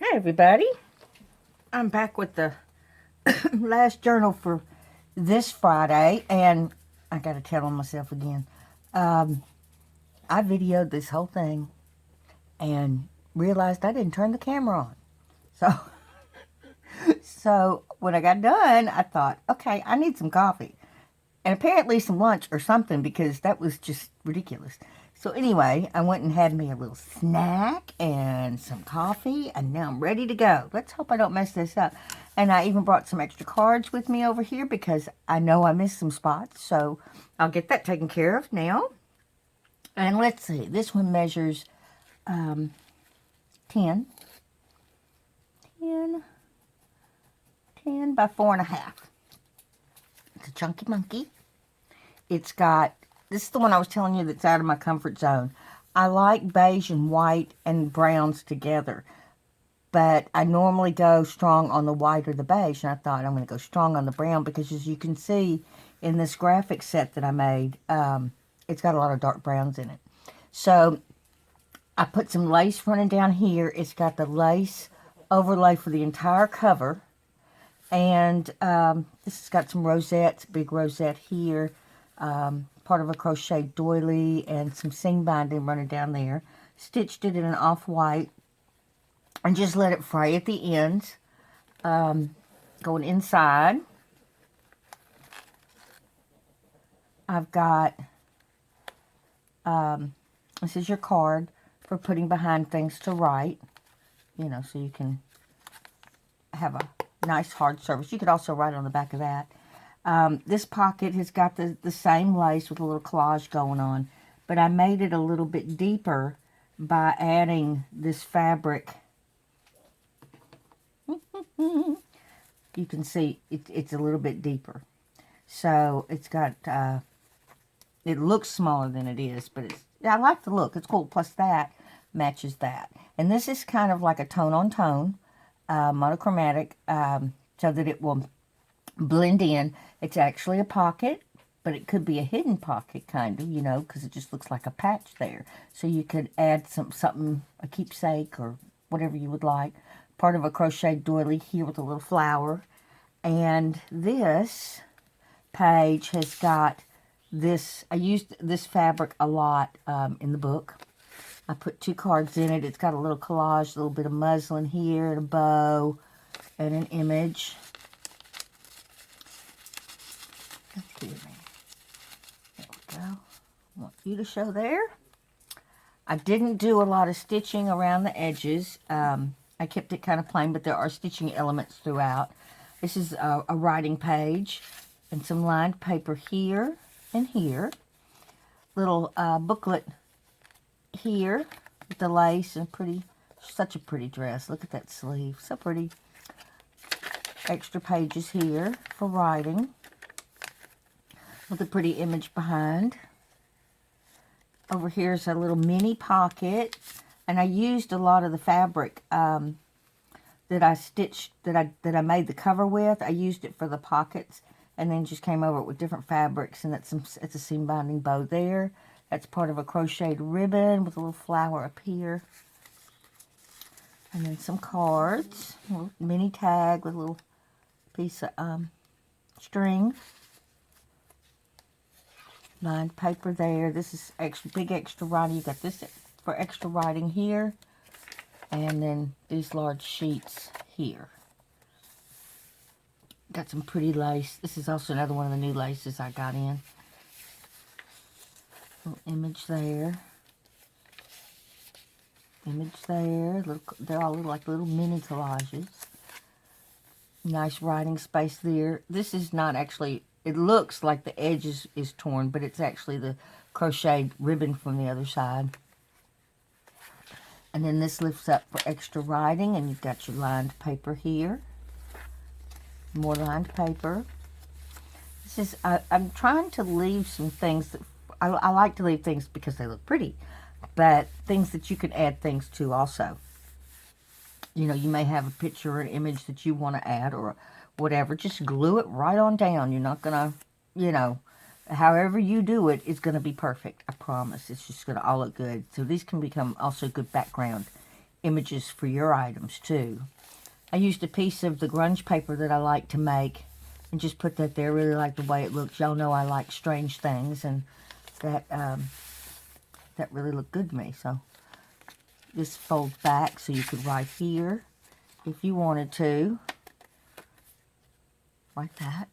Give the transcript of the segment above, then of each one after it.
Hi everybody, I'm back with the last journal for this Friday, and I gotta tell on myself again. Um, I videoed this whole thing and realized I didn't turn the camera on. So, so when I got done, I thought, okay, I need some coffee and apparently some lunch or something because that was just ridiculous. So anyway, I went and had me a little snack and some coffee, and now I'm ready to go. Let's hope I don't mess this up. And I even brought some extra cards with me over here because I know I missed some spots, so I'll get that taken care of now. And let's see, this one measures um, 10, 10, 10 by 4.5. It's a chunky monkey. It's got, this is the one I was telling you that's out of my comfort zone. I like beige and white and browns together, but I normally go strong on the white or the beige, and I thought I'm going to go strong on the brown because, as you can see in this graphic set that I made, it's got a lot of dark browns in it. So I put some lace running down here. It's got the lace overlay for the entire cover, and this has got some rosettes, big rosette here, part of a crochet doily, and some seam binding running down there. Stitched it in an off-white and just let it fray at the ends. Going inside, I've got, this is your card for putting behind things to write, you know, so you can have a nice hard surface. You could also write on the back of that. This pocket has got the same lace with a little collage going on, but I made it a little bit deeper by adding this fabric. You can see it's a little bit deeper. So it's got, it looks smaller than it is, but it's, I like the look. It's cool. Plus that matches that. And this is kind of like a tone-on-tone, monochromatic, so that it will blend in. It's actually a pocket, but it could be a hidden pocket, kind of, you know, because it just looks like a patch there. So you could add something, a keepsake or whatever you would like. Part of a crochet doily here with a little flower. And this page has got this, I used this fabric a lot in the book. I put 2 cards in it. It's got a little collage, a little bit of muslin here, and a bow, and an image. There we go. I want you to show there. I didn't do a lot of stitching around the edges. I kept it kind of plain, but there are stitching elements throughout. This is a writing page and some lined paper here and here. Little booklet here with the lace and such a pretty dress. Look at that sleeve, so pretty. Extra pages here for writing with a pretty image behind. Over here is a little mini pocket, and I used a lot of the fabric that I stitched, that I made the cover with. I used it for the pockets, and then just came over it with different fabrics, and it's a seam binding bow there. That's part of a crocheted ribbon with a little flower up here. And then some cards, a little mini tag with a little piece of string. Lined paper there. This is extra big extra writing. You got this for extra writing here, and then these large sheets here. Got some pretty lace. This is also another one of the new laces I got in. Little image there. Image there. They're all like little mini collages. Nice writing space there. This is not actually, it looks like the edge is torn, but it's actually the crocheted ribbon from the other side. And then this lifts up for extra writing, and you've got your lined paper here. More lined paper. This is, I'm trying to leave some things that, I like to leave things because they look pretty, but things that you can add things to also. You know, you may have a picture or an image that you want to add or whatever. Just glue it right on down. You're not going to, you know, however you do it, it's going to be perfect. I promise. It's just going to all look good. So these can become also good background images for your items too. I used a piece of the grunge paper that I like to make and just put that there. Really like the way it looks. Y'all know I like strange things, and that that really looked good to me. So this folds back so you could write here if you wanted to, like that.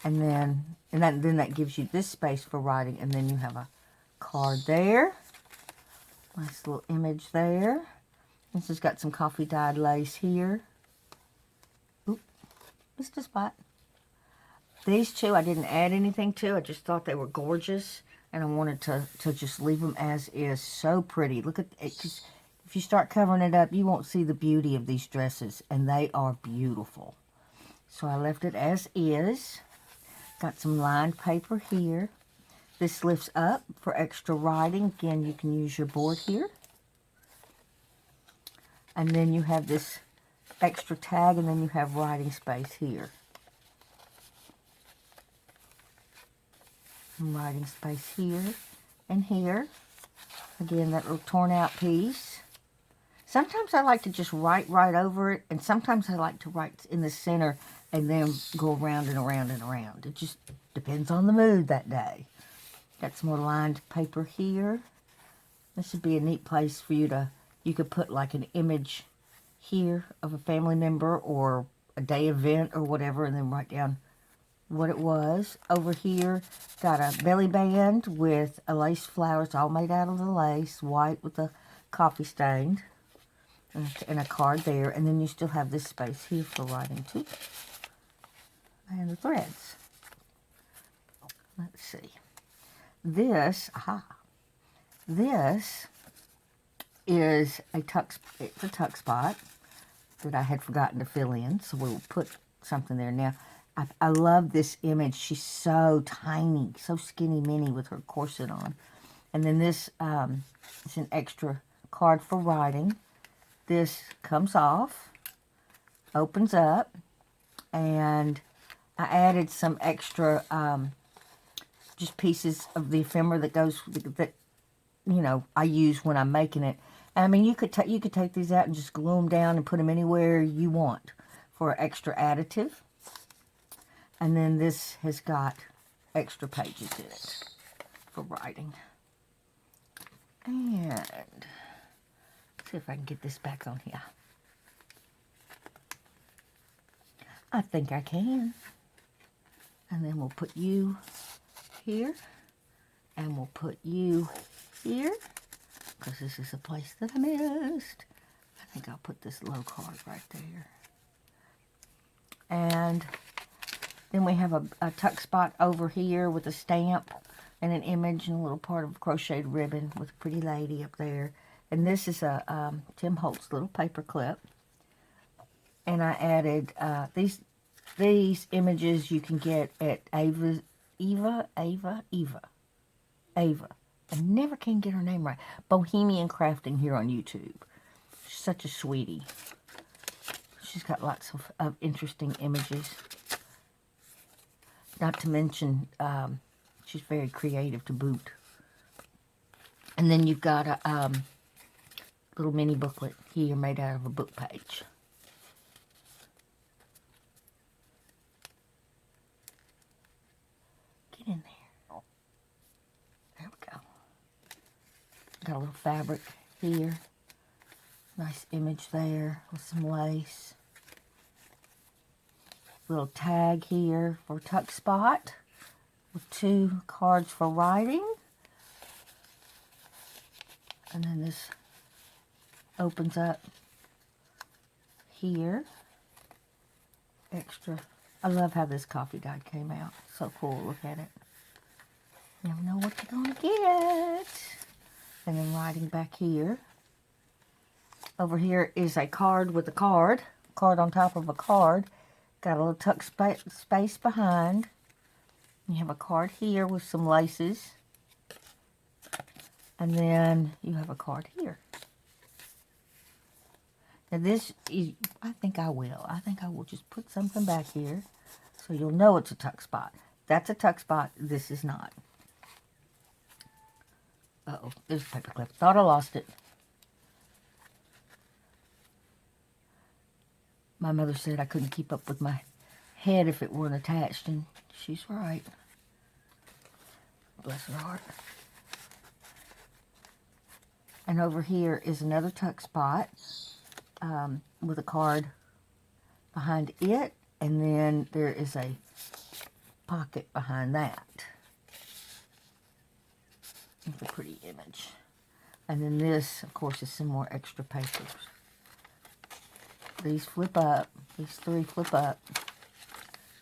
And then that gives you this space for writing, and then you have a card there. Nice little image there. This has got some coffee dyed lace here. Oop, missed a spot. These two I didn't add anything to. I just thought they were gorgeous, and I wanted to just leave them as is. So pretty. Look at it. If you start covering it up, you won't see the beauty of these dresses, and they are beautiful. So I left it as is. Got some lined paper here. This lifts up for extra writing. Again, you can use your board here. And then you have this extra tag, and then you have writing space here. And writing space here and here. Again, that little torn out piece. Sometimes I like to just write right over it, and sometimes I like to write in the center and then go around and around and around. It just depends on the mood that day. Got some more lined paper here. This would be a neat place for you could put like an image here of a family member or a day event or whatever, and then write down what it was. Over here, got a belly band with a lace flowers all made out of the lace, white with a coffee stain, and a card there. And then you still have this space here for writing too. And the threads. Let's see. This is it's a tuck spot that I had forgotten to fill in, so we'll put something there now. I love this image. She's so tiny, so skinny mini with her corset on. And then this is an extra card for writing. This comes off, opens up, and I added some extra just pieces of the ephemera that I use when I'm making it. I mean, you could take these out and just glue them down and put them anywhere you want for extra additive. And then this has got extra pages in it for writing. And let's see if I can get this back on here. I think I can. And then we'll put you here. And we'll put you here. Because this is a place that I missed. I think I'll put this low card right there. And then we have a tuck spot over here with a stamp and an image and a little part of crocheted ribbon with a pretty lady up there. And this is a Tim Holtz little paper clip. And I added these images you can get at Ava. I never can get her name right. Bohemian Crafting here on YouTube. She's such a sweetie. She's got lots of interesting images. Not to mention, she's very creative to boot. And then you've got a little mini booklet here made out of a book page. Get in there. There we go. Got a little fabric here. Nice image there with some lace. Little tag here for tuck spot with 2 cards for writing. And then this opens up here. Extra. I love how this coffee dye came out. So cool. Look at it. You never know what you're going to get. And then writing back here. Over here is a card with a card. Card on top of a card. Got a little tuck space behind. You have a card here with some laces. And then you have a card here. Now this is, I think I will just put something back here so you'll know it's a tuck spot. That's a tuck spot. This is not. Uh-oh, there's a paper clip. Thought I lost it. My mother said I couldn't keep up with my head if it weren't attached, and she's right. Bless her heart. And over here is another tuck spot with a card behind it, and then there is a pocket behind that. It's a pretty image. And then this, of course, is some more extra papers. These flip up. These three flip up.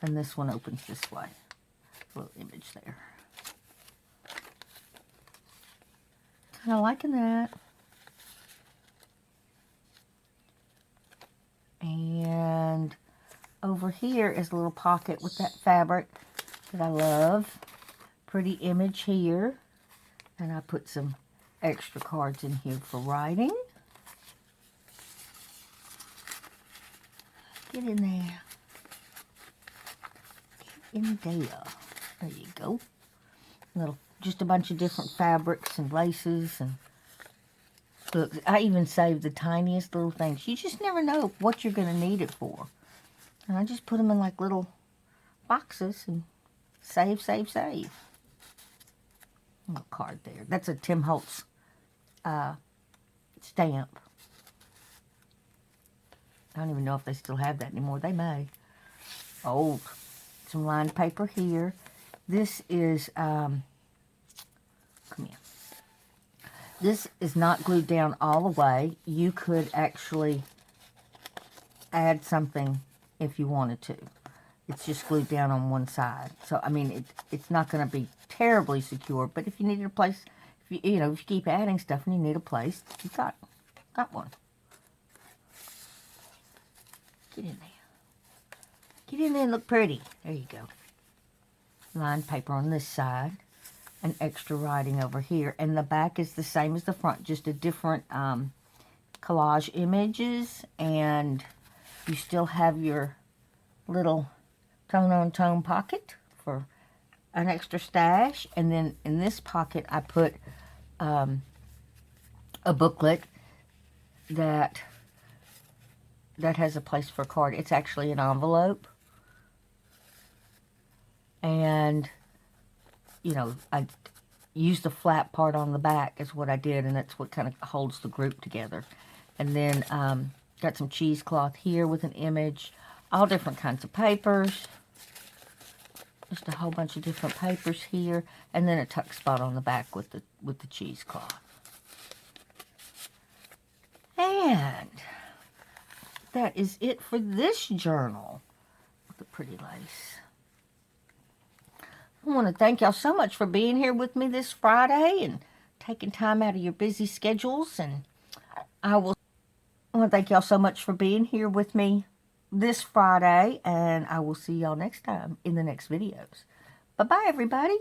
And this one opens this way. A little image there. Kind of liking that. And over here is a little pocket with that fabric that I love. Pretty image here. And I put some extra cards in here for writing. Get in there. Get in there. There you go. Just a bunch of different fabrics and laces. And look, I even saved the tiniest little things. You just never know what you're going to need it for. And I just put them in like little boxes and save, save, save. Little card there. That's a Tim Holtz stamp. I don't even know if they still have that anymore. They may. Old. Some lined paper here. This is, come here. This is not glued down all the way. You could actually add something if you wanted to. It's just glued down on one side. So, I mean, it's not going to be terribly secure, but if you needed a place, if you keep adding stuff and you need a place, you've got one. Get in there. Get in there and look pretty. There you go. Lined paper on this side. And extra writing over here. And the back is the same as the front, just a different collage images. And you still have your little tone-on-tone pocket for an extra stash. And then in this pocket, I put a booklet that has a place for a card. It's actually an envelope. And, I used the flat part on the back is what I did, and that's what kind of holds the group together. And then got some cheesecloth here with an image, all different kinds of papers. Just a whole bunch of different papers here, and then a tuck spot on the back with the cheesecloth. And that is it for this journal with the pretty lace. I want to thank y'all so much for being here with me this Friday and taking time out of your busy schedules. And I want to thank y'all so much for being here with me this Friday. And I will see y'all next time in the next videos. Bye-bye, everybody.